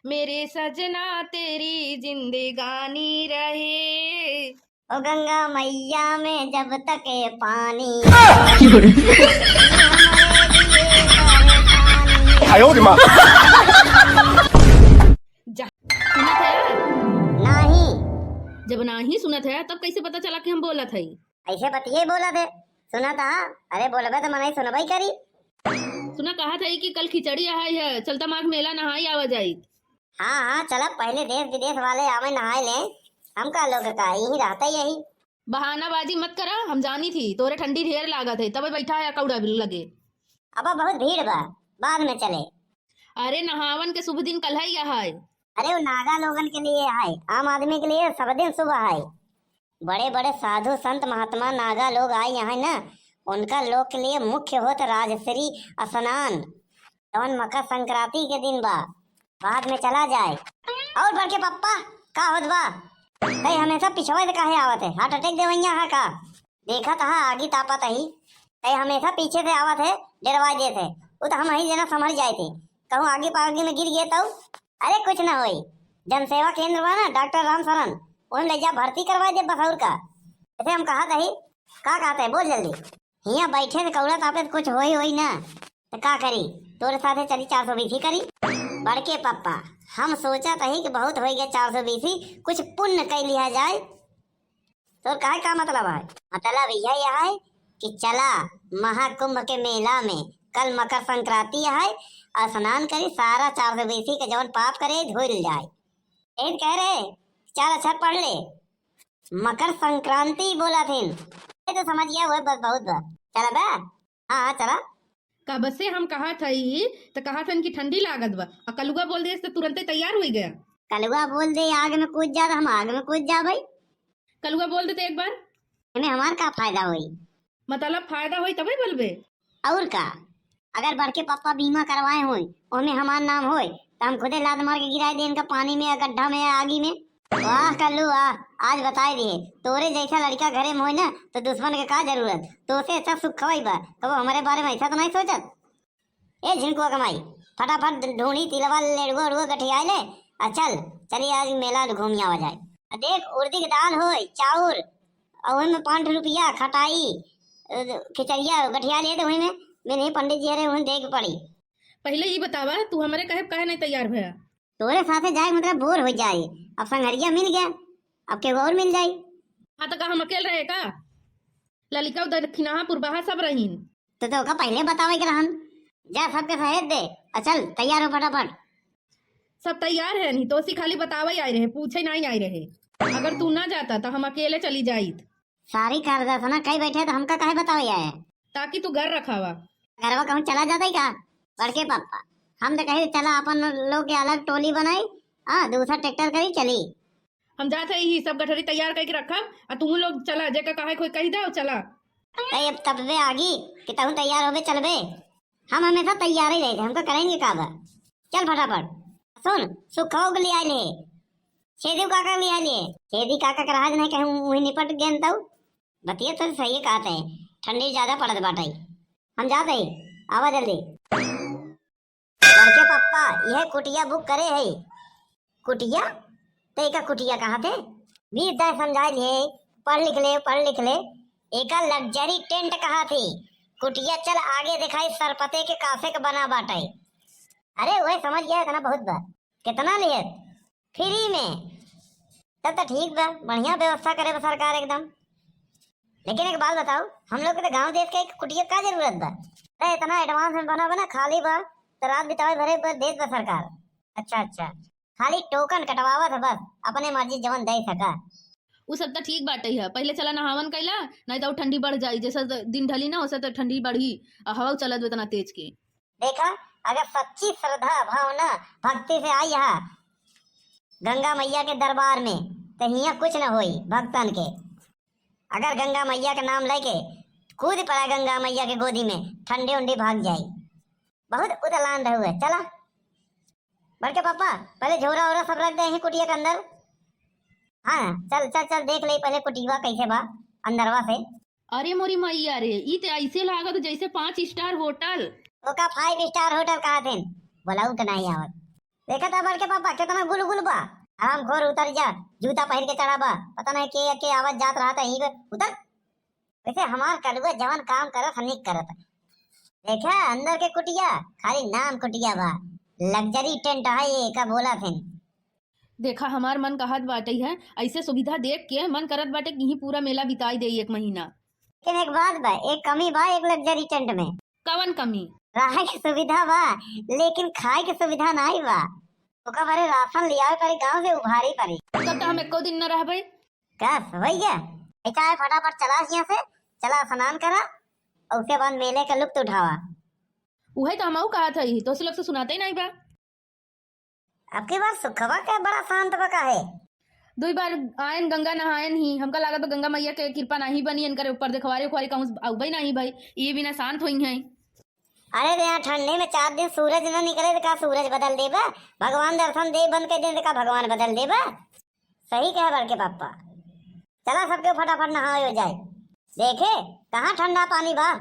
मेरे सजना तेरी जिंदगानी रहे। ओ गंगा मैया में जब तक ये पानी जा सुनत है? नहीं। जब नहीं सुनत है तब कैसे पता चला कि हम बोलत हई? ऐसे बतिये बोला थे, सुना था। अरे बोलबे तो मनाई सुनबई करी। सुना कहा था कि कल खिचड़ी आई है, चलता माघ मेला नहाई आवा जाई। हाँ हाँ चला, पहले देश विदेश वाले आवे नहाए ले। हम का लोग का यही रहता यही। बहानाबाजी मत करा, हम जानी थी तोरे ठंडी ढेर लागत है तब बैठा है कौड़ा भी लगे। अब बहुत भीड़ बा, बाद में चले। अरे नहावन के शुभ दिन कल ही है। अरे वो नागा लोगन के लिए है, आम आदमी के लिए सब दिन सुबह है। बड़े बड़े साधु संत महात्मा नागा लोग आए यहाँ ना, उनका लोग के लिए मुख्य होता राजश्री स्नान, जौन मकर संक्रांति के दिन बा। बाद में चला जाए। और बढ़ के पप्पा का होत बा? तई हमेशा पिछवा से काहे आवत है? हार्ट अटैक देवैया है का? देखा था आगी तापत ही। तई हमेशा पीछे से आवत है, डरवा देते। वो तो हम ही जना समझ जाए थे, कहूँ आगे पागे में गिर गए तो। अरे कुछ ना होई, जन सेवा केंद्र बा ना डॉक्टर राम शरण, उन्हें ले जा भर्ती करवा दे बस। और का ऐसे हम कहा था ही, का कहते है बोल जल्दी। यहाँ बैठे थे कौड़ा तापे कुछ होई ना तो का करी? तोरे साथे चली 420 ही करी। बड़के पप्पा हम सोचा था ही कि बहुत हो गया 420 ही, कुछ पुण्य कर लिया जाए। तो काहे का मतलब है? मतलब यह है कि चला महाकुंभ के मेला में कल मकर संक्रांति है, स्नान करी सारा 420 के जवन पाप करे धुल जाए। एक कह रहे चार अक्षर पढ़ ले, मकर संक्रांति बोला थे तो समझ गया वो बस बहुत बा। चला बा? हाँ चला। कब से हम कहा थी तो कहा था कि ठंडी लागत बा, और कलुआ बोल दे तो तुरंत तैयार हो गया। कलुआ बोल दे आग में कूद जा, तो हम आग में कूद जा भाई। कलुआ बोल देते एक बार, हमें हमार का फायदा हुई? मतलब फायदा हुई तभी बोलबे। और का, अगर बड़के पापा बीमा करवाए हो उसमें हमार नाम होए तो हम खुदे लाद मार के गिराए दे इनका पानी में या गड्ढा में या आगी में। वाह कल्लू वाह, आज बताए दिए तोरे जैसा लड़का घरे में हो ना तो दुश्मन के का जरूरत? तो से अच्छा सुख खवाई बा, कब हमारे बारे में ऐसा तो नहीं सोचत। ए झिनकुआ कमाई, फटाफट ढूंढी तिलवा लेड़ुआ उड़ुआ गठिया ले, चल चलिए आज मेला घूम आवा जाए। देख उड़दी की दाल हो, चाउर और में 5 रुपया खटाई खिचड़िया गठिया लिए तो वही में मैंने पंडित जी अरे देख पड़ी। पहले ये बतावा तू हमारे कहे नहीं तैयार भया? तोरे साथे जाए मतलब बोर हो जाए, अब संगरिया मिल गया, अब के और मिल जाए। हाँ तो का हम अकेले रहे का? ललिका दक्षिणाहा पुरबाहा सब रहीन तो का पहले बतावे के रहन। जा सबके सहेज दे, चल तैयार हो फटाफट। सब तैयार है नहीं तो उसी खाली बतावा ही आए रहे, पूछे नहीं आए रहे। अगर तू ना जाता तो हम अकेले चली जाइत। सारी कारदासना कहीं बैठे तो हमका काहे बतावे आए? ताकि तू घर रखावा। घरवा कहूँ चला जाता ही का? बड़के पापा हम तो कहे चला अपन लोग के अलग टोली बनाई, हाँ दूसरा ट्रैक्टर करी चली। हम जाते ही सब गठरी तैयार करके रखा और तुम लोग चला जेका कहे कोई कही दो चला। अब तब वे आगी कि तहु तैयार होबे चलबे। हम हमेशा तैयार ही रहते, हमको करेंगे का बा। चल फटाफट। सुन सुखाओ के लिए आए ले, छेदी काका ले आए ले। छेदी काका का राज नहीं कहूँ वही निपट गए तो बतिया तो सही कहते हैं, ठंडी ज्यादा पड़त बाटाई। हम जाते ही, आवा जल्दी। बड़के पप्पा यह कुटिया बुक करे है। कुटिया ते का कुटिया कहाँ थे? 20 समझा लिए, पढ़ लिख ले। एक लग्जरी टेंट कहा थी कुटिया, चल आगे दिखाई सरपते के कासे का बना बाटे। अरे वही समझ गया इतना बहुत बा। कितना लिए? फ्री में। तब तो ठीक बा, बढ़िया व्यवस्था करे बा सरकार एकदम। लेकिन एक बात बताओ, हम लोग के तो गांव देश के एक कुटिया का जरूरत बा? अरे इतना एडवांस में बना खाली बा तो रात बितावे भरे पर देश बा सरकार। अच्छा खाली टोकन कटवावा था बस, अपने मर्जी जवन दे सका। वो सब तो ठीक बाटे है, पहले चला नहावन कैला नहीं तो ठंडी बढ़ जाई। जैसा दिन ढली ना वैसे तो ठंडी बढ़ी और हवा चलत इतना तेज के। देखा अगर सच्ची श्रद्धा भावना भक्ति से आई यहाँ गंगा मैया के दरबार में तो यहाँ कुछ न होई भक्तन के। अगर गंगा मैया के नाम लेके कूद पड़ा गंगा मैया के गोदी में, ठंडी उंडी भाग जाई। बहुत उतलान हुए। चला बड़के पापा पहले झोरा ओरा सब रख दे हैं कुटिया के अंदर। हाँ चल देख ले पहले कुटिया कैसे बा अंदरवा से। अरे मोरी मैया रे, ई तो ऐसे लागत जैसे 5 स्टार होटल। वो का 5 स्टार होटल कहा थे? बोलाऊ तो नहीं आवत। देखा था बड़के पापा कितना गुलगुल बा। आराम घोर उतर जा, जूता पहन के चढ़ा बा, पता नहीं के आवाज जात रहा था यहीं पे उतर। वैसे हमार कलुआ जवान काम करत हनिक करत। देखा अंदर के कुटिया खाली नाम कुटिया बा, लग्जरी टेंट है ये का बोला थे। देखा हमार मन कहत बाटे है, ऐसे सुविधा देख के मन करत बाटे कि यहीं पूरा मेला बिताई दे एक महीना। लेकिन एक बात बा, एक कमी बा एक लग्जरी टेंट में। कवन कमी? रहे की सुविधा बा लेकिन खाए की सुविधा नहीं बा। ओका बारे राशन लियावे पड़ी गांव से उभारी पड़ी। तब तो हम एको दिन न रहबे। का वही है ऐसा है, फटाफट चला यहाँ से, चला स्नान करा और उसके बाद मेले का लुत्फ उठावा। उहे तो हमहू कहा था, तो से लोग से सुनाते ही नहीं बा। अब की बार सुखवा के बड़ा शांत बका है। 2 बार आयन गंगा नहायन ही, हमका लागत तो गंगा मैया के कृपा नहीं बनी, इनकर ऊपर देखवारे उखवारे कहूँ अउबई नहीं भाई, ये बिना शांत हुई है। अरे यहाँ ठंडे में 4 दिन सूरज न निकले तो का सूरज बदल देबा? भगवान दर्शन दे बंद कर दे तो का भगवान बदल देबा? सही कहे बड़के पापा। चला सबके फटाफट नहा हो जाए। देखे कहाँ ठंडा पानी बा।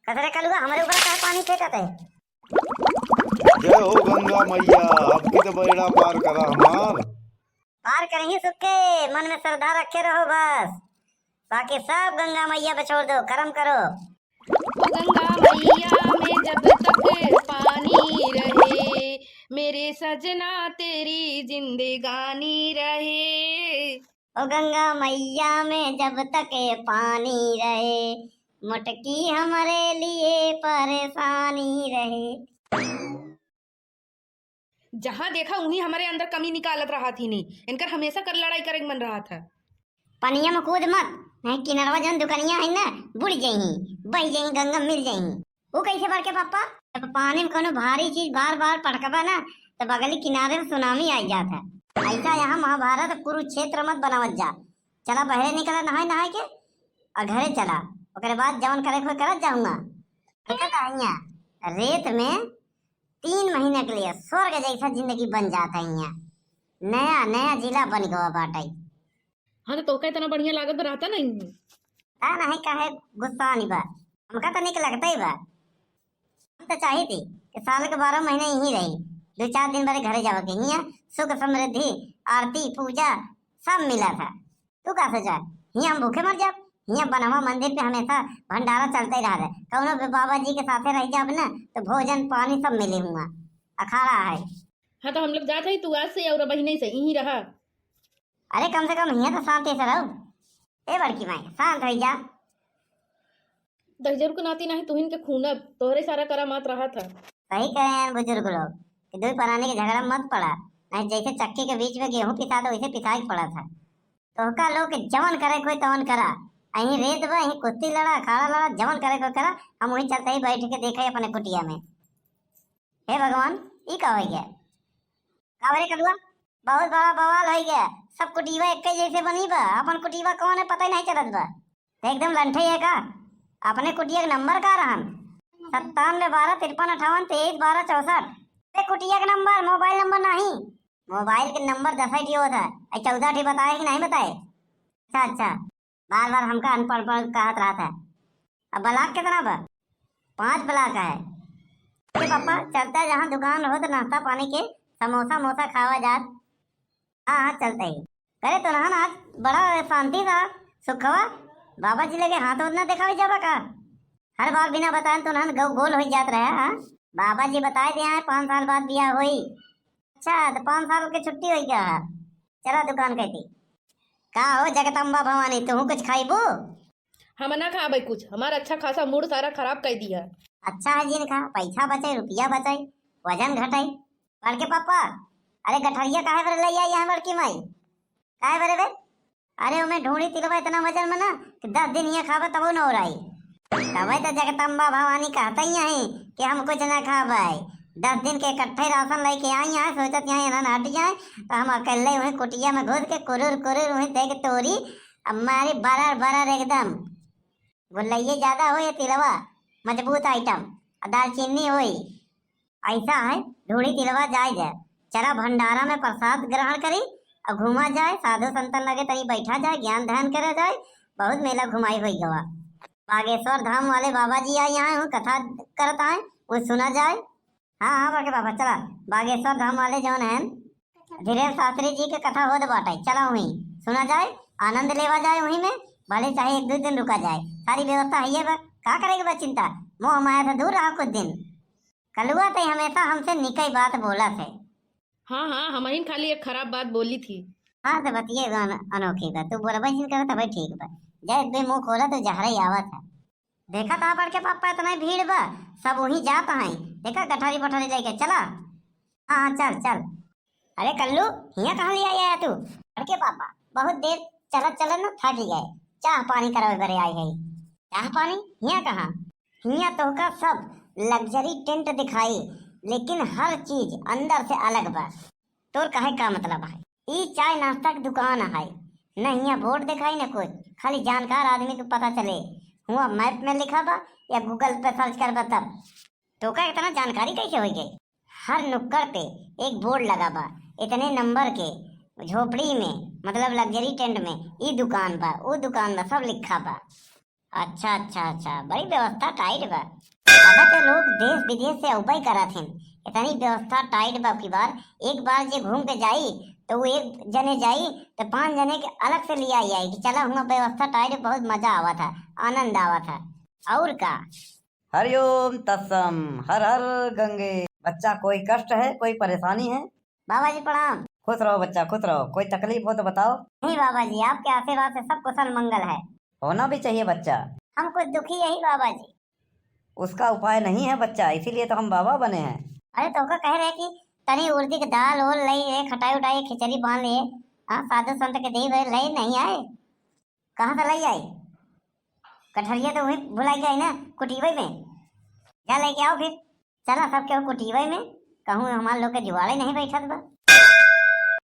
कतरे कलुआ हमारे ऊपर का पानी फेंकत है। जय हो गंगा मैया, अब की तो बेड़ा पार करा हमार। पार करेंगे सुखे, मन में श्रद्धा रखे रहो बस, बाकी सब गंगा मैया पे छोड़ दो, कर्म करो। ओ गंगा मैया में जब तक पानी रहे, मेरे सजना तेरी जिंदगानी रहे। ओ गंगा मैया में जब तक पानी रहे, मटकी हमारे लिए परेशानी रहे। जहाँ देखा वहीं हमारे अंदर कमी निकालत रहा थी, नहीं इनकर हमेशा कर लड़ाई करे के मन रहा था। पनिया में कूद मत, नहीं किनारवा जन दुकनिया है ना बुड़ जाही, बह जाही, गंगा मिल जाही। वो कैसे बड़के पापा? जब पानी में कोनो भारी चीज बार बार पटकबा ना तो बगली किनारे में सुनामी आई जाता है। ऐसा यहाँ महाभारत कुरुक्षेत्र मत बनावत जा। चला बहरे निकला नहाए नहाए के और घरे चला, ओकरे बाद जवन करे कोई करत जाऊंगा। रेत में 3 महीने के लिए स्वर्ग जैसा जिंदगी बन जाता है। यहाँ नया नया जिला बन गया बाटाई। हाँ तो का इतना बढ़िया लागत रहता नहीं। नहीं काहे गुस्सा नहीं बा, हमका तो निक लगता ही बा। हम तो चाही थी कि साल के 12 महीने यहीं रही, 2-4 दिन बारे घरे जावा के। यहाँ सुख समृद्धि आरती पूजा सब मिला था। तू का सोचा यहाँ हम भूखे मर जाब? यहाँ बनवा मंदिर पे हमेशा भंडारा चलता ही रहा है। कौनो भी बाबा जी के साथे रह जाब ना तो भोजन पानी सब मिले हुआ अखाड़ा है। हाँ तो हम लोग जाते ही, तू आज से और बहिनी से यहीं रहा। अरे कम से कम यहाँ तो शांति से रहो। ए बड़की माई शांत हो जा। दहजर को नाती नहीं तुहिन के खूनब तोहरे सारा करा मात रहा था। सही कहे हैं बुजुर्ग लोग कि 2 पराने के झगड़ा मत पड़ा, नहीं जैसे चक्की के बीच में गेहूं पिसा था वैसे पिसा ही पड़ा था। तो का लोग जवन करे कोई तवन करा, अहीं रेत बा अहीं कुश्ती लड़ा खाड़ा लड़ा, जवन करे कोई करा। हम वहीं चलते ही बैठ के देखे अपने कुटिया में। हे भगवान ई का हो गया? कावरे कलुआ बहुत बड़ा बवाल हो गया। सब कुटीवा एक जैसे बनी बा, अपन कुटीवा कौन है पता ही नहीं चलत बा। एकदम लंठे है का? अपने कुटिया के नंबर का रहन 97 12 53 58 23 12 64। कुटिया का नंबर, मोबाइल नंबर नहीं। मोबाइल के नंबर 10 ही होता है, 14 ही बताए कि नहीं बताए? अच्छा बार बार हमका अनपढ़ कहत रहा था। अब ब्लाक कितना बा? 5 ब्लाक है। पापा चलता है जहाँ दुकान हो तो नाश्ता पानी के समोसा मोसा खावा जात। हाँ चलते ही करे तो नहा आज बड़ा शांति था। सुखवा बाबा जी लगे हाथ उतना देखा जाबा का? हर बार बिना बताए तो नहन गोल हो जात रहे। हाँ बाबा जी बताए दिया है 5 साल बाद बिया हुई। अच्छा तो 5 साल की छुट्टी हुई क्या? चला दुकान कहती का हो जगदम्बा भवानी तू कुछ खाइबू? हम ना खाबे कुछ, हमारा अच्छा खासा मूड सारा खराब कर दिया। अच्छा है जिन खा, पैसा बचे रुपया बचे वजन घटाई। बड़के पापा अरे गठरिया काहे बर ले आई यहाँ बड़की माई? काहे बरे बे? अरे उमे ढूंढी तिलवा इतना वजन में ना कि 10 दिन यहाँ खाबा तब न हो रही। तब तो जगदम्बा भवानी कहता ही है कि हम कुछ ना खाबे। 10 दिन के इकट्ठे राशन लेके आई यहाँ, सोचत यहाँ ना हट जाए तो हम अकेले वहीं कुटिया में घुस के कुरुर कुरुर वहीं देख तोरी हमारी बरर बरर एकदम गुल्लैये ज्यादा हो या तिलवा मजबूत आइटम दालचीनी हुई। ऐसा है ढूंढी तिलवा जाए चला भंडारा में प्रसाद ग्रहण करी और घूमा जाए, साधु संतन लगे तनी बैठा जाए, ज्ञान ध्यान करे जाए। बहुत मेला घुमाई हुई गवा। बागेश्वर धाम वाले बाबा जी आए यहाँ कथा करता है वो सुना जाए। हाँ हाँ बड़के पापा चला। बागेश्वर धाम वाले जौन हैं धीरेन्द्र शास्त्री जी के कथा होत बाटे, चला वहीं सुना जाए, आनंद लेवा जाए वहीं में, भले चाहे 1-2 दिन रुका जाए, सारी व्यवस्था है बा। का करेगा बा चिंता, मोह माया से दूर रहा कुछ दिन। कलुआ ते हमेशा हमसे निकई बात बोला थे। हाँ हाँ, हमारी खाली एक खराब बात बोली थी। हाँ तो बतिए अनोखी बा, तू बोला भाई करता भाई ठीक बा। जय बे मुंह खोला तो जहरा ही आवत है। देखा था बड़के पापा इतना भीड़ बा, सब वहीं जात हैं। देखा गठारी पठारी लेके चला। हाँ हाँ चल चल। अरे कल्लू यहाँ कहाँ ले आया तू? बड़के पापा बहुत देर चलत चलत ना थक गए, चाह पानी करावे बरे आई है। चाह पानी यहाँ कहाँ? यहाँ तो का सब लग्जरी टेंट दिखाई, लेकिन हर चीज अंदर से अलग बा। तोर कहे का मतलब है? ई चाय नाश्ता की दुकान है, न यहाँ बोर्ड दिखाई न कुछ, खाली जानकार आदमी को पता चले हुआ मैप में लिखा बा या गूगल पे सर्च कर बा तब। तो का इतना जानकारी कैसे हो गई? हर नुक्कड़ पे एक बोर्ड लगा बा, इतने नंबर के, झोपड़ी में मतलब लग्जरी टेंट में ई दुकान बा, वो दुकान बा, सब लिखा बा। अच्छा अच्छा अच्छा, बड़ी व्यवस्था टाइट बा। अब तो लोग देश विदेश से उपाय करा थे, इतनी व्यवस्था टाइट बा की बार। एक बार जे घूम के जाई तो वो एक जने जाई तो 5 जने के अलग से लिया आई कि चला हुआ व्यवस्था टाइट, बहुत मजा आवा था, आनंद आवा था। और का हरिओम तत्सम, हर हर गंगे। बच्चा कोई कष्ट है, कोई परेशानी है? बाबा जी प्रणाम। खुश रहो बच्चा, खुश रहो। कोई तकलीफ हो तो बताओ। नहीं बाबा जी, आपके आशीर्वाद से सब कुशल मंगल है। होना भी चाहिए बच्चा। हम कुछ दुखी यही बाबा जी। उसका उपाय नहीं है बच्चा, इसीलिए तो हम बाबा बने हैं। अरे तो का कह रहे कि तनी उड़दी के दाल और लई खटाई उठाई खिचड़ी बांध लिए, हाँ साधु संत के दी भाई लई नहीं आए, कहाँ से लई आई? कटहरिया तो वही भुलाई गई ना कुटीवई में, क्या लेके आओ फिर। चला सब केहू कुटीवई में, कहूँ हमारे लोग के जुआड़े नहीं बैठत बा।